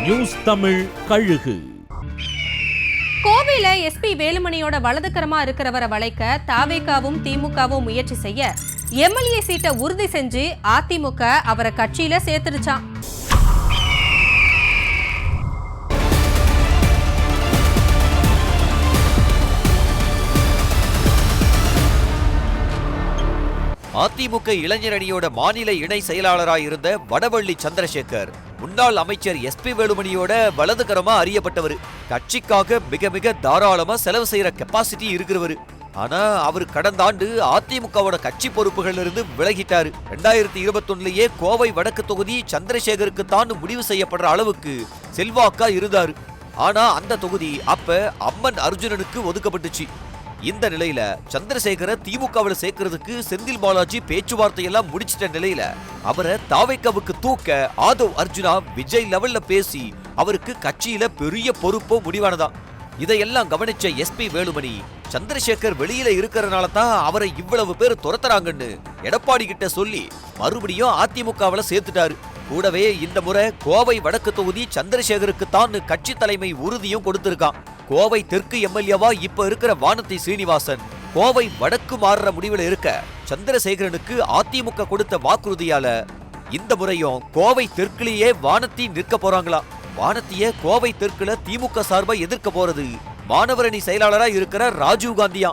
News Tamil கழுகு. கோவையில SP வேலுமணியோட வலதுகரமா இருக்கிறவரை வளைக்க தாவேகாவும் திமுகவும் முயற்சி செய்ய எம்எல்ஏ சீட்டை உறுதி செஞ்சு அதிமுக அவரை கட்சியில சேர்த்துடுச்சான். அதிமுக இளைஞர் அணியோட மாநில இணை செயலாளராக இருந்த வடவள்ளி சந்திரசேகர் முன்னாள் அமைச்சர் எஸ்பி வேலுமணியோட வலதுகரமா அறியப்பட்டவர். கட்சிக்காக மிக மிக தாராளமா செலவு செய்யற கெப்பாசிட்டி இருக்கிறவர். ஆனா அவர் கடந்த ஆண்டு அதிமுகவோட கட்சி பொறுப்புகள் இருந்து விலகிட்டாரு. 2021லயே கோவை வடக்கு தொகுதி சந்திரசேகருக்கு தான் முடிவு செய்யப்படுற அளவுக்கு செல்வாக்கா இருந்தாரு. ஆனா அந்த தொகுதி அப்ப அம்மன் அர்ஜுனனுக்கு ஒதுக்கப்பட்டுச்சு. இந்த நிலையில சந்திரசேகரை திமுகவில் சேர்க்கிறதுக்கு செந்தில் பாலாஜி பேச்சுவார்த்தை எல்லாம் முடிச்சிட்ட நிலையில அவரை தாவேக்காவுக்கு தூக்க ஆதவ் அர்ஜுனா விஜய் லெவல்ல பேசி அவருக்கு கட்சியில பெரிய பொறுப்போ முடிவானதான். இதையெல்லாம் கவனிச்ச எஸ்பி வேலுமணி சந்திரசேகர் வெளியில இருக்கிறனால தான் அவரை இவ்வளவு பேர் துரத்துறாங்கன்னு எடப்பாடி கிட்ட சொல்லி மறுபடியும் அதிமுகவில் சேர்த்துட்டாரு. கூடவே இந்த முறை கோவை வடக்கு தொகுதி சந்திரசேகருக்கு தான் கட்சி தலைமை உறுதியும் கொடுத்திருக்கான். கோவை தெற்கு எம்எல்ஏவா இப்ப இருக்கிற வானதி சீனிவாசன் கோவை வடக்கு மாறுற முடிவில் இருக்க சந்திரசேகரனுக்கு அதிமுக கொடுத்த வாக்குறுதியால இந்த முறையும் கோவை தெற்குலயே வானதி நிற்க போறாங்களா. வானதிய கோவை தெற்குல திமுக சார்பா எதிர்க்க போறது மாணவரணி செயலாளரா இருக்கிற ராஜீவ் காந்தியா.